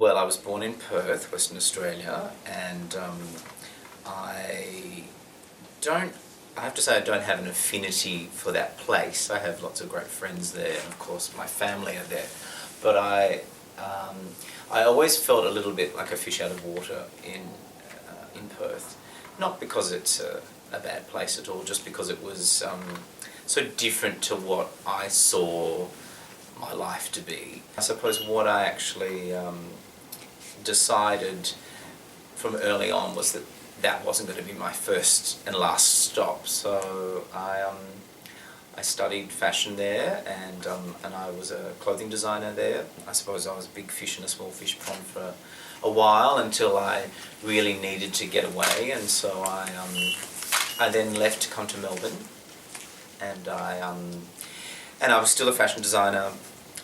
Well, I was born in Perth, Western Australia, and I have to say I don't have an affinity for that place. I have lots of great friends there, and of course my family are there. But I always felt a little bit like a fish out of water in Perth. Not because it's a bad place at all, just because it was so different to what I saw my life to be. I suppose what I actually decided from early on was that that wasn't going to be my first and last stop. So I studied fashion there, and I was a clothing designer there. I suppose I was a big fish in a small fish pond for a while until I really needed to get away, and so I then left to come to Melbourne, and I was still a fashion designer.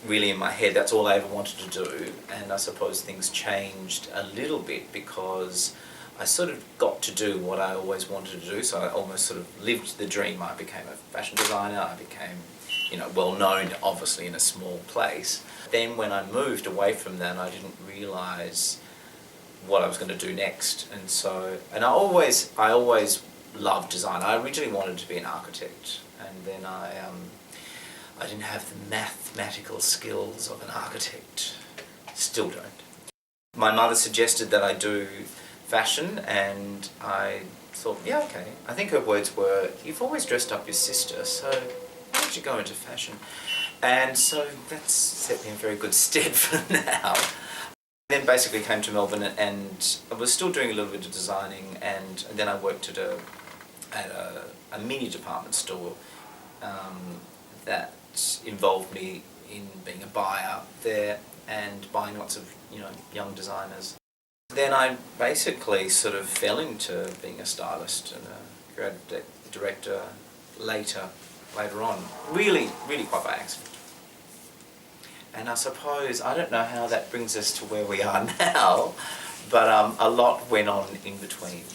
Really in my head, that's all I ever wanted to do, and I suppose things changed a little bit because I sort of got to do what I always wanted to do, so I almost sort of lived the dream. I became a fashion designer, I became, well known, obviously, in a small place. Then when I moved away from that, I didn't realise what I was going to do next, and I always loved design. I originally wanted to be an architect, and then I didn't have the mathematical skills of an architect. Still don't. My mother suggested that I do fashion, and I thought, yeah, okay. I think her words were, "You've always dressed up your sister, so why don't you go into fashion?" And so that's set me in very good stead for now. Then basically came to Melbourne, and I was still doing a little bit of designing, and then I worked at a mini department store that involved me in being a buyer there and buying lots of young designers. Then I basically sort of fell into being a stylist and a creative director later on, really quite by accident. And I suppose, I don't know how that brings us to where we are now, but a lot went on in between.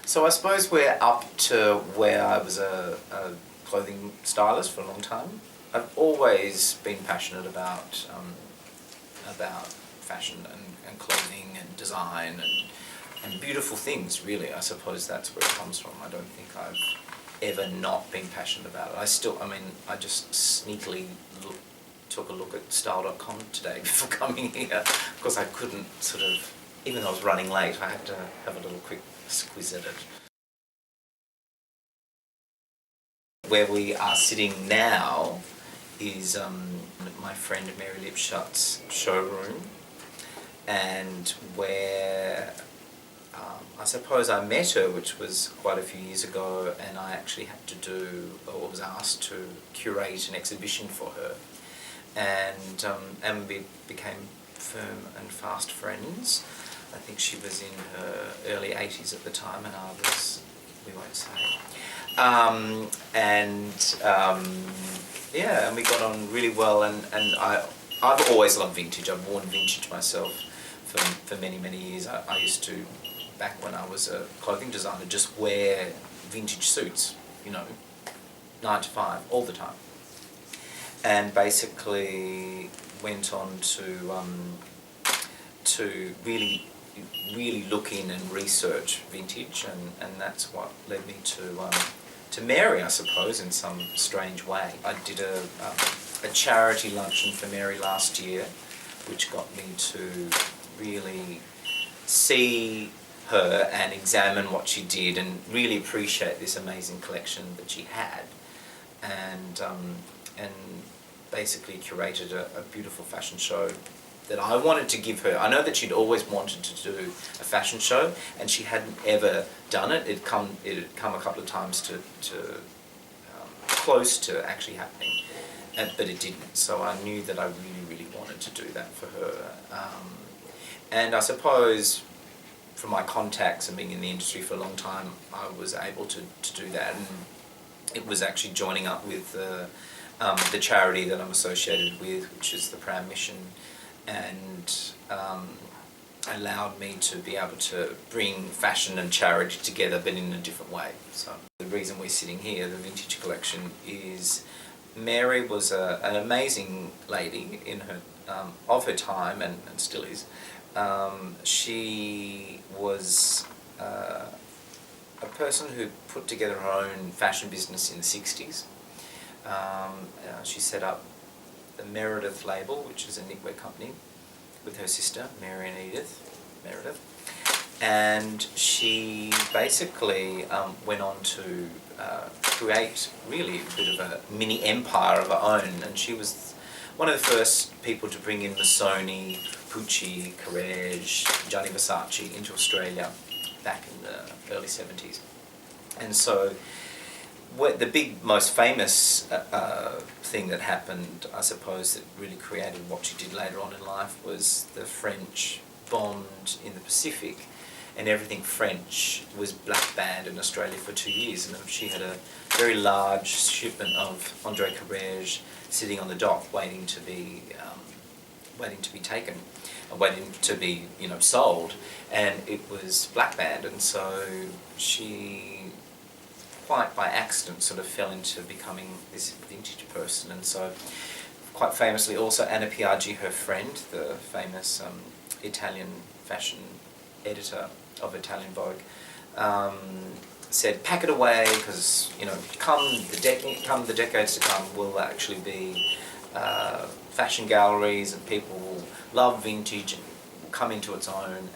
So I suppose we're up to where I was a clothing stylist for a long time. I've always been passionate about fashion and clothing and design and beautiful things, really. I suppose that's where it comes from. I don't think I've ever not been passionate about it. I just sneakily took a look at style.com today before coming here, because I couldn't even though I was running late, I had to have a little quick squiz at it. Where we are sitting now is my friend Mary Lipshut's showroom, and where I suppose I met her, which was quite a few years ago, and I actually had to do, or was asked to curate an exhibition for her, and we became firm and fast friends. I think she was in her early 80s at the time, and I was, we won't say. And we got on really well, and I've always loved vintage. I've worn vintage myself for many years. I used to, back when I was a clothing designer, just wear vintage suits, 9 to 5, all the time. And basically went on to really look in and research vintage, and that's what led me to Mary, I suppose, in some strange way. I did a charity luncheon for Mary last year, which got me to really see her and examine what she did and really appreciate this amazing collection that she had, and basically curated a beautiful fashion show that I wanted to give her. I know that she'd always wanted to do a fashion show, and she hadn't ever done it. It had come a couple of times to close to actually happening, but it didn't. So I knew that I really wanted to do that for her. And I suppose from my contacts and being in the industry for a long time, I was able to do that. And it was actually joining up with the charity that I'm associated with, which is the Pram Mission, and allowed me to be able to bring fashion and charity together, but in a different way. So the reason we're sitting here, the vintage collection, is Mary was an amazing lady in her of her time, and still is, She was a person who put together her own fashion business in the 60s. She set up the Meredith label, which is a knitwear company, with her sister, Mary and Edith Meredith. And she basically went on to create really a bit of a mini empire of her own. And she was one of the first people to bring in Missoni, Pucci, Carrege, Gianni Versace into Australia back in the early 70s. And so the big, most famous thing that happened, I suppose, that really created what she did later on in life was the French bombed in the Pacific, and everything French was black banned in Australia for 2 years. And she had a very large shipment of André Carrege sitting on the dock, waiting to be taken, waiting to be sold, and it was black banned. And so she, quite by accident, sort of fell into becoming this vintage person. And so, quite famously, also Anna Piaggi, her friend, the famous Italian fashion editor of Italian Vogue, said, "Pack it away, because come the decades to come, will actually be fashion galleries, and people will love vintage and will come into its own."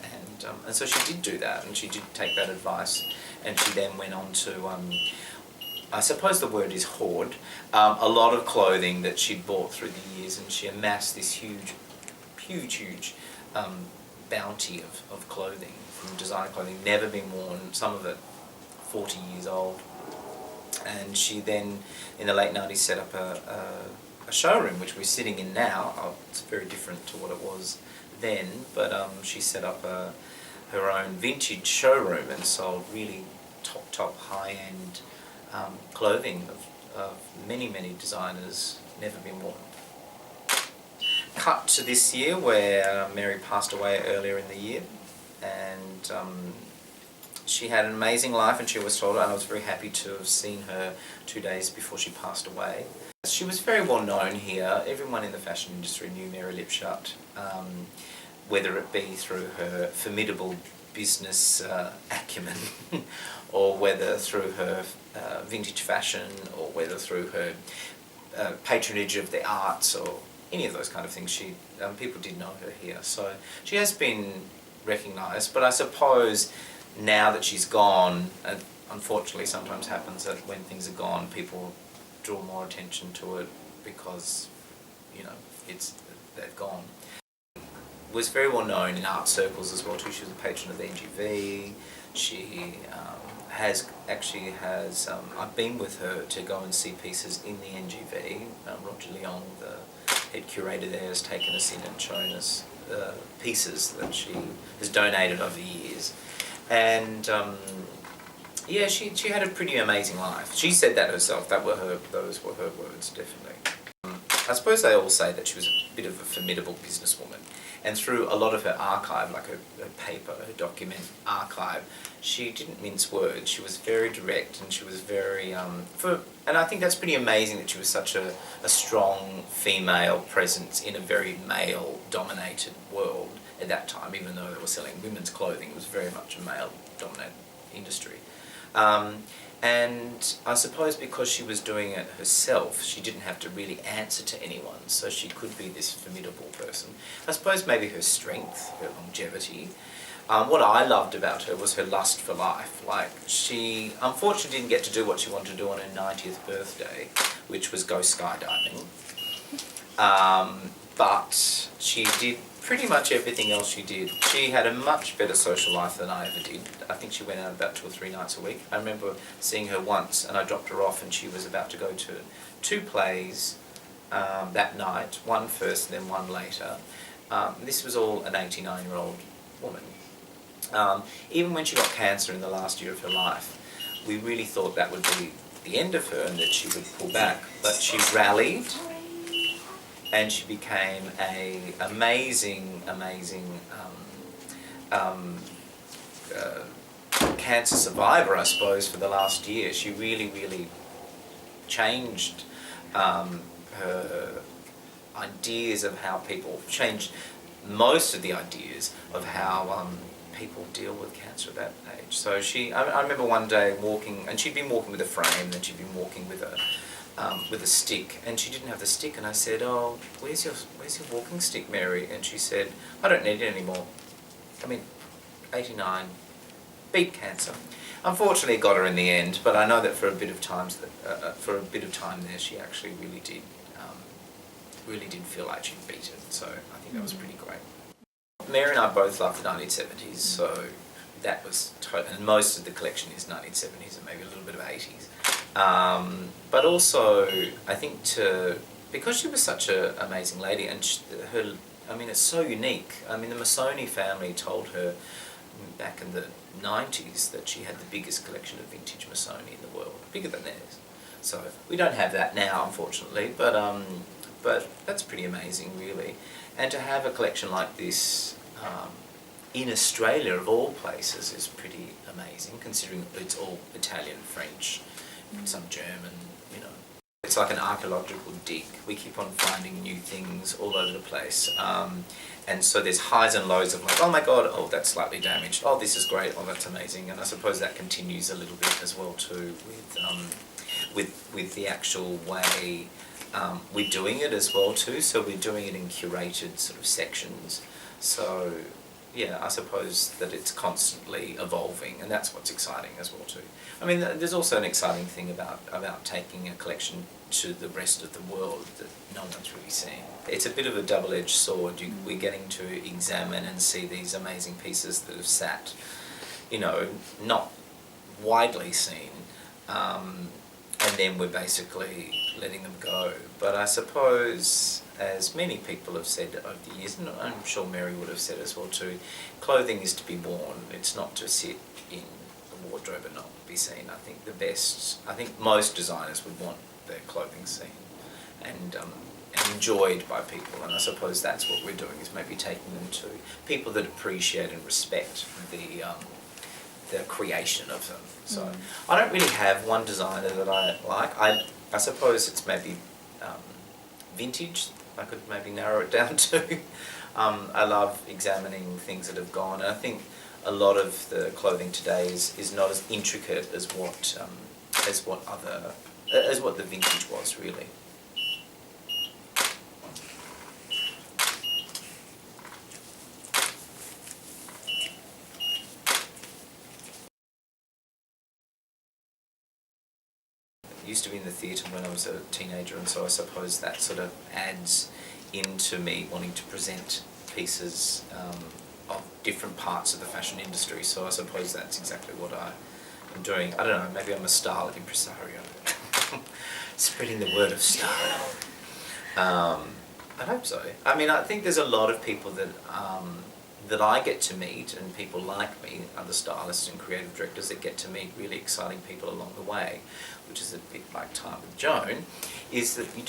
And so she did do that, and she did take that advice, and she then went on to, I suppose the word is hoard, a lot of clothing that she'd bought through the years, and she amassed this huge bounty of clothing, from designer clothing, never been worn, some of it 40 years old. And she then, in the late 90s, set up a showroom, which we're sitting in now. It's very different to what it was then, but she set up her own vintage showroom and sold really top high-end clothing of many designers, never been worn. Cut to this year, where Mary passed away earlier in the year, and she had an amazing life, and she was told, and I was very happy to have seen her 2 days before she passed away. She was very well known here. Everyone in the fashion industry knew Mary Lipshut, whether it be through her formidable business acumen, or whether through her vintage fashion, or whether through her patronage of the arts, or any of those kind of things. People did know her here, so she has been recognised. But I suppose now that she's gone, unfortunately sometimes happens that when things are gone, people draw more attention to it because they've gone. Was very well known in art circles as well too. She was a patron of the NGV. She has I've been with her to go and see pieces in the NGV. Roger Leong, the head curator there, has taken us in and shown us pieces that she has donated over the years. And she had a pretty amazing life. She said that herself. Those were her words, definitely. I suppose they all say that she was a bit of a formidable businesswoman. And through a lot of her archive, like her paper, her document archive, she didn't mince words. She was very direct, and she was very, and I think that's pretty amazing that she was such a strong female presence in a very male-dominated world at that time. Even though they were selling women's clothing, it was very much a male-dominated industry. And I suppose because she was doing it herself, she didn't have to really answer to anyone, so she could be this formidable person. I suppose maybe her strength, her longevity. What I loved about her was her lust for life. Like, she unfortunately didn't get to do what she wanted to do on her 90th birthday, which was go skydiving. But she did pretty much everything else she did. She had a much better social life than I ever did. I think she went out about 2 or 3 nights a week. I remember seeing her once, and I dropped her off, and she was about to go to 2 plays that night, one first and then one later. This was all an 89-year-old woman. Even when she got cancer in the last year of her life, we really thought that would be the end of her and that she would pull back. But she rallied, and she became an amazing cancer survivor, I suppose, for the last year. She really changed her ideas of how people changed most of the ideas of how people deal with cancer at that age. So I remember one day walking, and she'd been walking with a frame, and she'd been walking with a stick, and she didn't have the stick, and I said, "Oh, where's your walking stick, Mary?" And she said, "I don't need it anymore." I mean, 89, beat cancer. Unfortunately, it got her in the end, but I know that for a bit of time there, she actually really did feel like she'd beat it. So I think that was pretty great. Mary and I both loved the 1970s, so that was and most of the collection is 1970s and maybe a little bit of 80s. But also, I think because she was such an amazing lady, and it's so unique. I mean, the Missoni family told her back in the 90s that she had the biggest collection of vintage Missoni in the world, bigger than theirs. So we don't have that now, unfortunately, but that's pretty amazing, really. And to have a collection like this in Australia, of all places, is pretty amazing, considering it's all Italian, French, some German, It's like an archaeological dig. We keep on finding new things all over the place. And so there's highs and lows of like, oh my God, oh, that's slightly damaged. Oh, this is great. Oh, that's amazing. And I suppose that continues a little bit as well too with the actual way we're doing it as well too. So we're doing it in curated sort of sections. So yeah, I suppose that it's constantly evolving, and that's what's exciting as well too. I mean, there's also an exciting thing about taking a collection to the rest of the world that no one's really seen. It's a bit of a double-edged sword. We're getting to examine and see these amazing pieces that have sat, not widely seen, and then we're basically letting them go. But I suppose, as many people have said over the years, and I'm sure Mary would have said as well too, clothing is to be worn. It's not to sit in the wardrobe and not be seen. I think most designers would want their clothing seen and enjoyed by people, and I suppose that's what we're doing, is maybe taking them to people that appreciate and respect the creation of them. So I don't really have one designer that I like. I suppose it's maybe vintage. I could maybe narrow it down to. I love examining things that have gone, and I think a lot of the clothing today is not as intricate as what the vintage was, really. I used to be in the theatre when I was a teenager, and so I suppose that sort of adds into me wanting to present pieces of different parts of the fashion industry. So I suppose that's exactly what I'm doing. I don't know, maybe I'm a style impresario. Spreading the word of style. I hope so. I mean, I think there's a lot of people that I get to meet, and people like me, other stylists and creative directors that get to meet really exciting people along the way, which is a bit like Time with Joan, is that the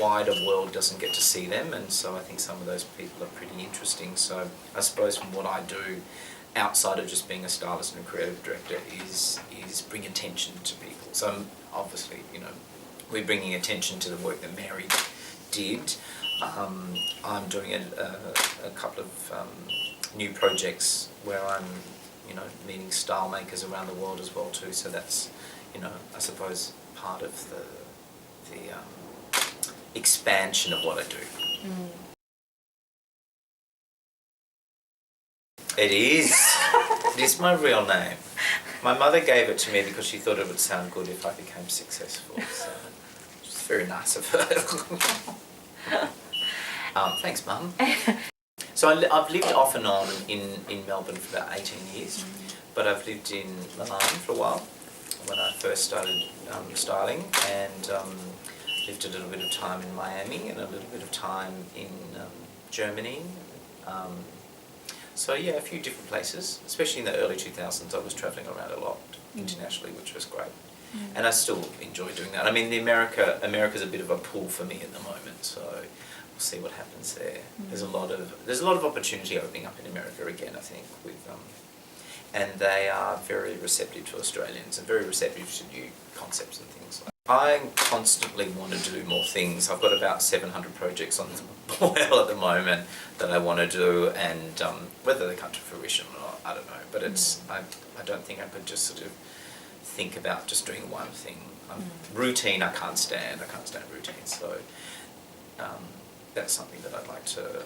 wider world doesn't get to see them, and so I think some of those people are pretty interesting. So I suppose from what I do, outside of just being a stylist and a creative director, is bring attention to people. So obviously, we're bringing attention to the work that Mary did. I'm doing a couple of new projects where I'm, meeting style makers around the world as well too. So that's, I suppose part of the expansion of what I do. It is. It is my real name. My mother gave it to me because she thought it would sound good if I became successful. So it's very nice of her. Thanks, Mum. So I've lived off and on in Melbourne for about 18 years, but I've lived in Milan for a while when I first started styling, and lived a little bit of time in Miami and a little bit of time in Germany. So yeah, a few different places, especially in the early 2000s. I was travelling around a lot internationally, which was great. And I still enjoy doing that. I mean, America's a bit of a pull for me at the moment, so we'll see what happens there. There's a lot of opportunity opening up in America again, I think, and they are very receptive to Australians and very receptive to new concepts and things like that. I constantly want to do more things. I've got about 700 projects on the boil at the moment that I want to do, and whether they come to fruition or not, I don't know. But it's I don't think I could just sort of think about just doing one thing. Routine I can't stand. I can't stand routine. So that's something that I'd like to.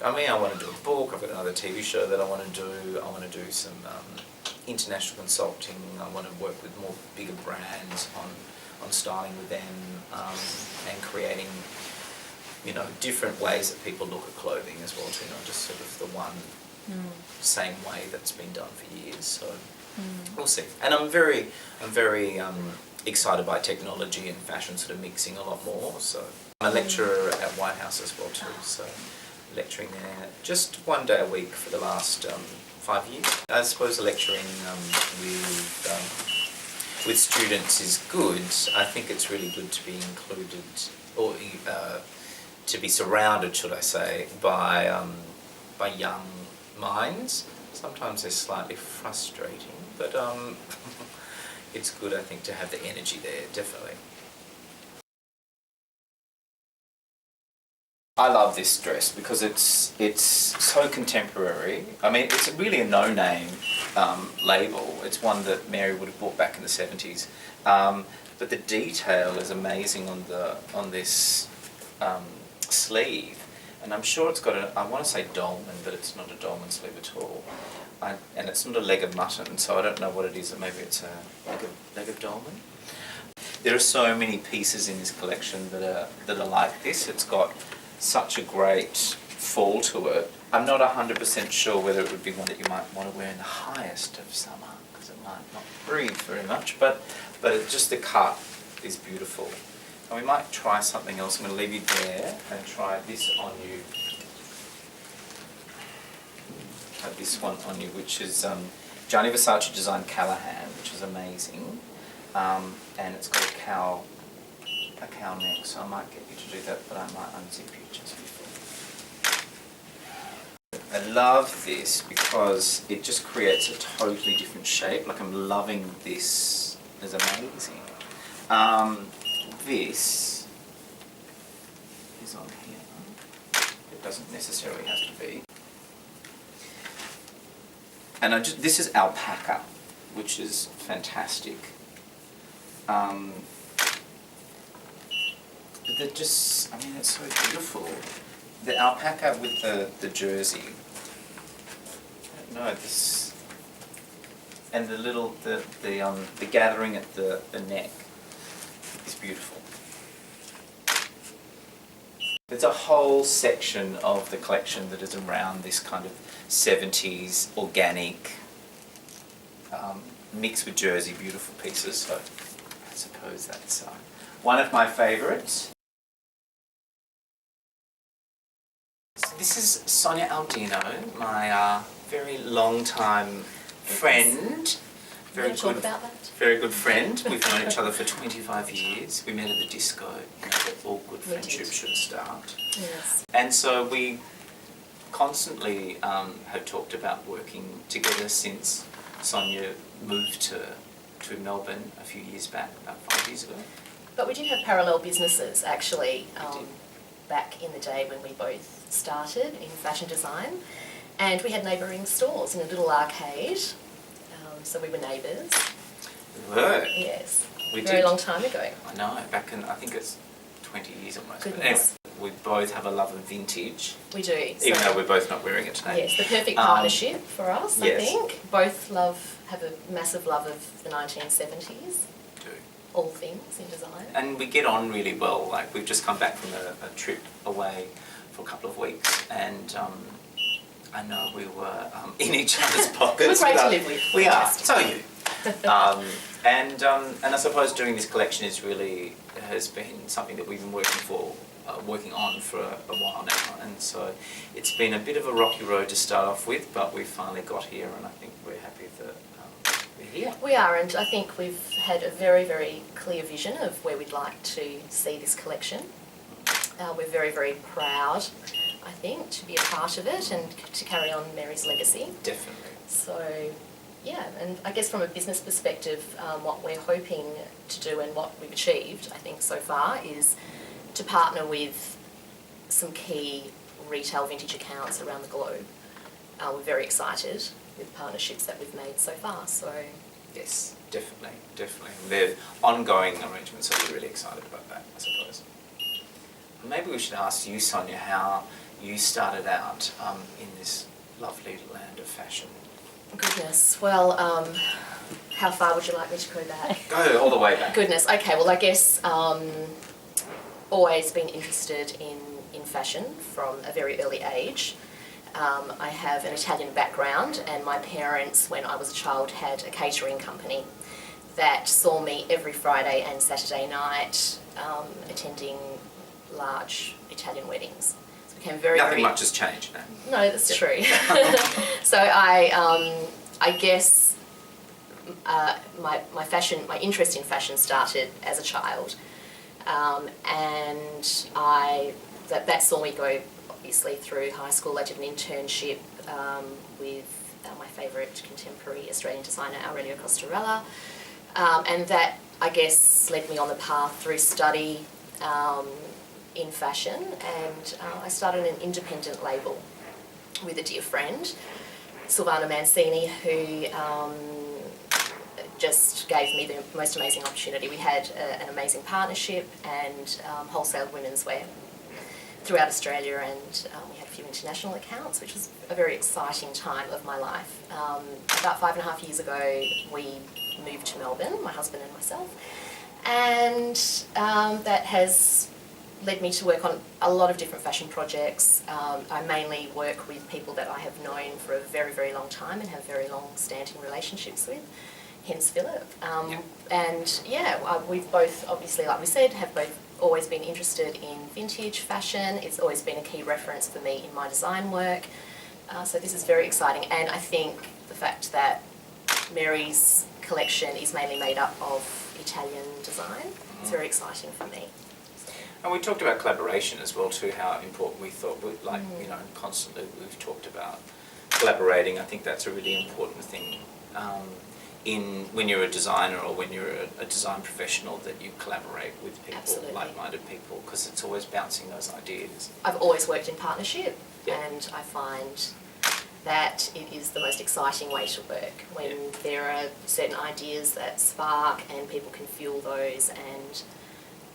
I mean, I want to do a book. I've got another TV show that I want to do. I want to do some international consulting. I want to work with more bigger brands on styling with them, and creating, different ways that people look at clothing as well too, not just sort of the one same way that's been done for years. So we'll see. And I'm very excited by technology and fashion sort of mixing a lot more. So I'm a lecturer at White House as well too. So lecturing there just one day a week for the last 5 years. I suppose lecturing with students is good. I think it's really good to be included, or to be surrounded, should I say, by young minds. Sometimes they're slightly frustrating, but it's good, I think, to have the energy there, definitely. I love this dress because it's so contemporary. I mean, it's really a no-name label. It's one that Mary would have bought back in the 70s. But the detail is amazing on this sleeve. And I'm sure it's got I want to say dolman, but it's not a dolman sleeve at all. And it's not a leg of mutton, so I don't know what it is. Maybe it's a leg of dolman. There are so many pieces in this collection that are like this. It's got such a great fall to it. I'm not 100% sure whether it would be one that you might want to wear in the highest of summer, because it might not breathe very much, but just the cut is beautiful. And we might try something else. I'm going to leave you there and try this on you. Try this one on you, which is Gianni Versace designed Callahan, which is amazing. And it's got a cow neck, so I might get you to do that, but I might unzip you just before. I love this because it just creates a totally different shape. Like, I'm loving this. It's amazing. This is on here. It doesn't necessarily have to be. And this is alpaca, which is fantastic. But they're just, I mean, it's so beautiful. The alpaca with the jersey. I don't know, this, and the gathering at the neck is beautiful. There's a whole section of the collection that is around this kind of 70s organic, mixed with jersey, beautiful pieces. So I suppose that's one of my favourites. This is Sonia Audino, my very long-time friend. Very good, talk about that? Very good friend. We've known each other for 25 years. We met at the disco. All good friendships should start. Yes. And so we constantly have talked about working together since Sonia moved to Melbourne a few years back, about 5 years ago. But we did have parallel businesses, actually, back in the day when we both started in fashion design. And we had neighbouring stores in a little arcade, so we were neighbours. We were? Yes. We did. Very long time ago. I know, back in, I think it's 20 years almost. Goodness. But anyway, we both have a love of vintage. We do. Even though we're both not wearing it today. Yes, the perfect partnership for us, yes. I think. Both have a massive love of the 1970s. All things in design. And we get on really well. Like, we've just come back from a trip away for a couple of weeks, and I know we were in each other's pockets. We're great to live with. We are. So are you. And I suppose doing this collection has been something that we've been working on for a while now, and so it's been a bit of a rocky road to start off with, but we finally got here, and I think we're happy that we're here. We are, and I think we've had a very, very clear vision of where we'd like to see this collection. We're very, very proud, I think, to be a part of it and to carry on Mary's legacy. Definitely. So yeah, and I guess from a business perspective, what we're hoping to do and what we've achieved, I think, so far is to partner with some key retail vintage accounts around the globe. We're very excited with partnerships that we've made so far. So yes, definitely. The ongoing arrangements, so we're really excited about that, I suppose. Maybe we should ask you, Sonia, how you started out in this lovely land of fashion. Goodness, well, how far would you like me to go back? Go all the way back. Goodness, okay, well I guess always been interested in fashion from a very early age. I have an Italian background, and my parents, when I was a child, had a catering company that saw me every Friday and Saturday night attending large Italian weddings. So it became Nothing much has changed now. No, that's true. So I guess my interest in fashion started as a child, and that saw me go obviously through high school. I did an internship with my favourite contemporary Australian designer, Aurelio Costarella, and that I guess led me on the path through study in fashion, and I started an independent label with a dear friend, Silvana Mancini, who just gave me the most amazing opportunity. We had an amazing partnership and wholesale women's wear throughout Australia, and we had a few international accounts, which was a very exciting time of my life. About 5.5 years ago, we moved to Melbourne, my husband and myself, and that has led me to work on a lot of different fashion projects. I mainly work with people that I have known for a very, very long time and have very long-standing relationships with, hence Philip. And yeah, we've both, obviously, like we said, have both always been interested in vintage fashion. It's always been a key reference for me in my design work. So this is very exciting, and I think the fact that Mary's collection is mainly made up of Italian design is very exciting for me. And we talked about collaboration as well too, how important we thought, constantly we've talked about collaborating. I think that's a really important thing when you're a designer or when you're a design professional, that you collaborate with people, Absolutely. like-minded people, because it's always bouncing those ideas. I've always worked in partnership, Yeah. and I find that it is the most exciting way to work, when there are certain ideas that spark and people can fuel those and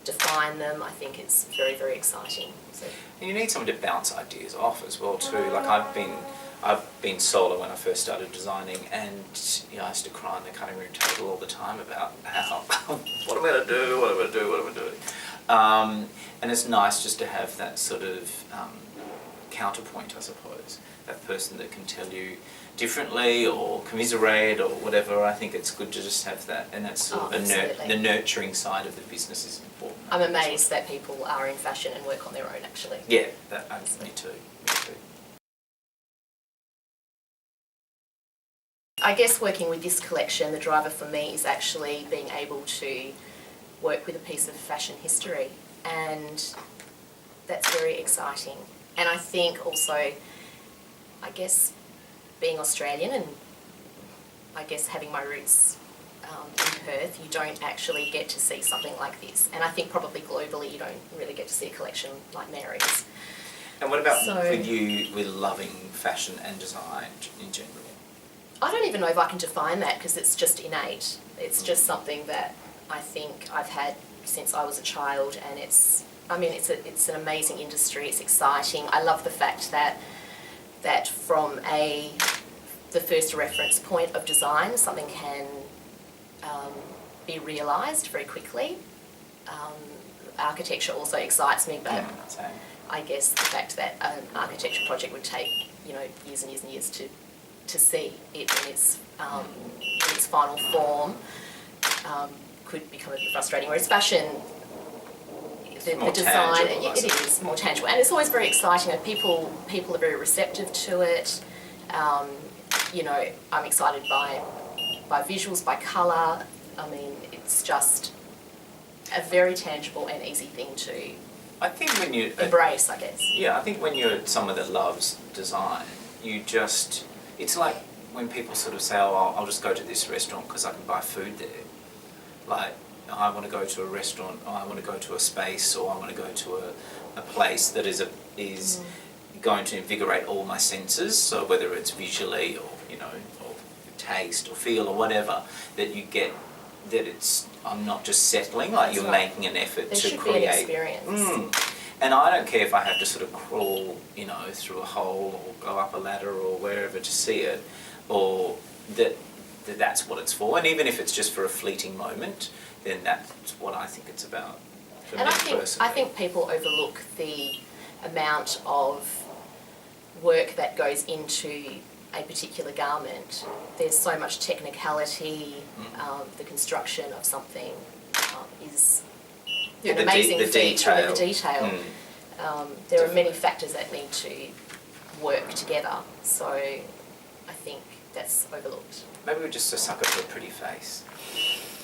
define them. I think it's very, very exciting. So. And you need someone to bounce ideas off as well too. Like I've been solo when I first started designing, and I used to cry on the cutting room table all the time about how what am I going to do, and it's nice just to have that sort of counterpoint, I suppose, that person that can tell you differently or commiserate or whatever. I think it's good to just have that, and that's sort of the nurturing side of the business is important. I'm amazed that people are in fashion and work on their own, actually. Yeah, me too. I guess working with this collection, the driver for me is actually being able to work with a piece of fashion history, and that's very exciting. And I think also, I guess, being Australian and I guess having my roots in Perth, you don't actually get to see something like this. And I think probably globally you don't really get to see a collection like Mary's. And what about with you, with loving fashion and design in general? I don't even know if I can define that, because it's just innate. It's just something that I think I've had since I was a child, and it's an amazing industry. It's exciting. I love the fact that from the first reference point of design, something can be realised very quickly. Architecture also excites me, but I guess the fact that an architecture project would take years and years and years to see it in its final form could become a bit frustrating. Whereas fashion, the design, it is more tangible, and it's always very exciting. And people are very receptive to it. I'm excited by visuals, by colour. I mean, it's just a very tangible and easy thing to embrace, I guess. Yeah, I think when you're someone that loves design, it's like when people sort of say, oh, I'll just go to this restaurant because I can buy food there. Like, I want to go to a restaurant, or I want to go to a space, or I want to go to a place that is going to invigorate all my senses. So whether it's visually or, you know, or taste or feel or whatever, that you get, that it's, I'm not just settling, like you're making an effort to create. There should be an experience. And I don't care if I have to sort of crawl, you know, through a hole or go up a ladder or wherever to see it, or that's what it's for. And even if it's just for a fleeting moment, then that's what I think it's about. And I think people overlook the amount of work that goes into a particular garment. There's so much technicality. The construction of something is an amazing feature with the detail. There are many factors that need to work together, so I think that's overlooked. Maybe we're just a sucker for a pretty face.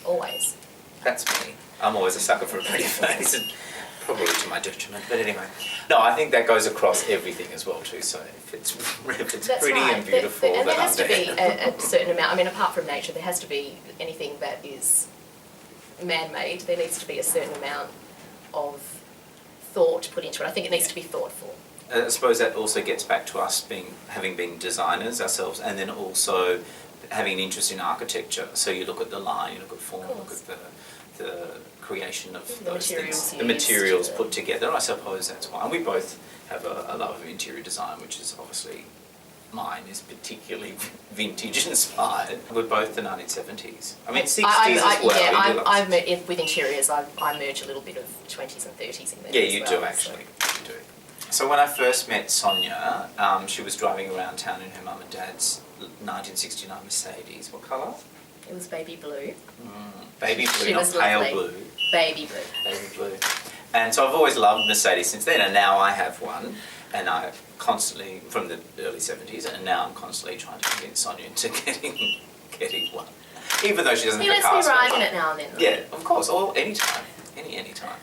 Always. That's me. I'm always a sucker for a pretty face, and probably to my detriment, but anyway. No, I think that goes across everything as well too, so if it's That's pretty right. and beautiful, and then there has to be a certain amount, I mean, apart from nature, there has to be anything that is man-made, there needs to be a certain amount of thought put into it. I think it needs to be thoughtful. I suppose that also gets back to us having been designers ourselves, and then also having an interest in architecture. So you look at the line, you look at form, look at the creation of those things, the materials put together. I suppose that's why. And we both have a love of interior design, which is obviously, mine is particularly vintage inspired. We're both the 1970s. I mean, 60s as well. Yeah, with interiors, I merge a little bit of 20s and 30s in there. Yeah, you do actually. You do. So when I first met Sonia, she was driving around town in her mum and dad's 1969 Mercedes. What colour? It was baby blue. Baby blue, not pale blue. Baby blue. Baby blue. And so I've always loved Mercedes since then, and now I have one, and I constantly, from the early 70s, and now I'm constantly trying to convince Sonia into getting one. Even though she doesn't have a car. He lets me ride in it now and then. Yeah, of course, or anytime. Any time.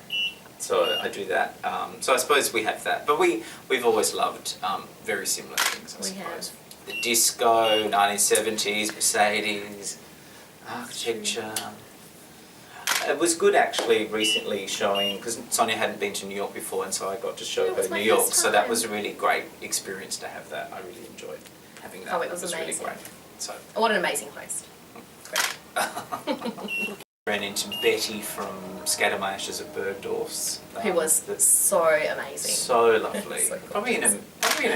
So I do that. So I suppose we have that. But we've always loved very similar things, I suppose. The disco, 1970s, Mercedes, architecture. It was good actually recently showing, because Sonia hadn't been to New York before, and so I got to show her New York. So that was a really great experience to have that. I really enjoyed having that. Oh, it was amazing. Really great. So. What an amazing host. Great. Ran into Betty from Scatter My Ashes at Bergdorf's. Who was so amazing. So lovely. So probably in her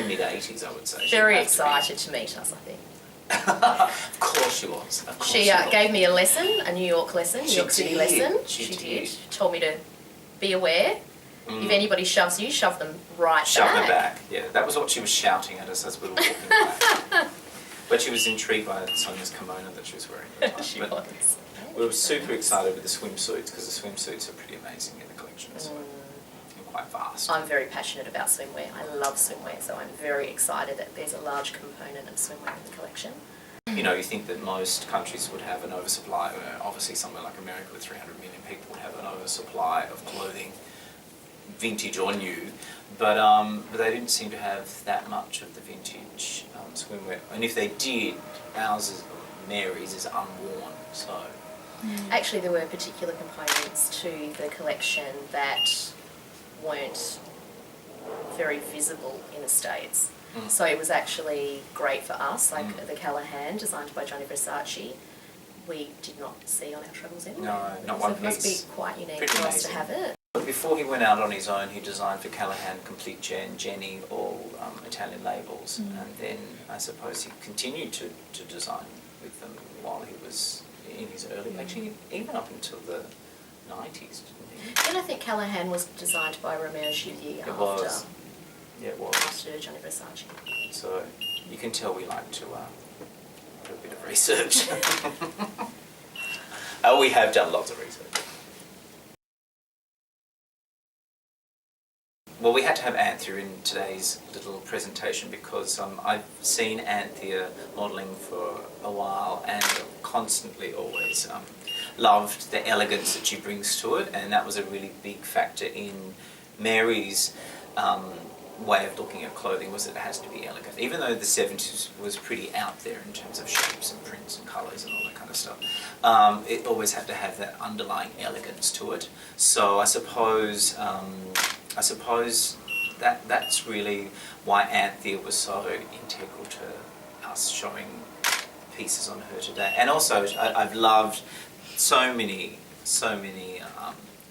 mid-80s, I would say. Very excited to meet us, I think. Of course she was. She gave me a lesson, a New York lesson, New York City lesson. She did. She told me to be aware. If anybody shoves you, shove them right back. Shove them back, yeah. That was what she was shouting at us as we were walking back. But she was intrigued by Sonia's kimono that she was wearing at the time. She was. We were super excited with the swimsuits, because the swimsuits are pretty amazing in the collections. And quite vast. I'm very passionate about swimwear. I love swimwear, so I'm very excited that there's a large component of swimwear in the collection. You know, you think that most countries would have an oversupply. Obviously, somewhere like America with 300 million people would have an oversupply of clothing, vintage or new. But they didn't seem to have that much of the vintage swimwear. And if they did, ours, Mary's, is unworn. So. Actually, there were particular components to the collection that weren't very visible in the States. So it was actually great for us, like the Callahan, designed by Gianni Versace. We did not see on our travels anyway. No, not one piece. It must be quite unique for us to have it. Before he went out on his own, he designed for Callahan, Complete Jenny, all Italian labels. And then I suppose he continued to design with them while he was in his early, actually even up until the 90s, didn't he? Then I think Callahan was designed by Romeo Giuliani after Gianni Versace. So you can tell we like to do a bit of research. We have done lots of research. Well, we had to have Anthea in today's little presentation because I've seen Anthea modelling for a while and constantly always loved the elegance that she brings to it, and that was a really big factor in Mary's way of looking at clothing was that it has to be elegant. Even though the 70s was pretty out there in terms of shapes and prints and colours and all that kind of stuff, it always had to have that underlying elegance to it. So I suppose that's really why Anthea was so integral to us showing pieces on her today. And also I've loved so many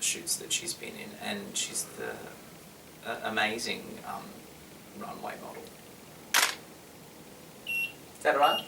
shoots that she's been in, and she's the amazing runway model. Is that all right?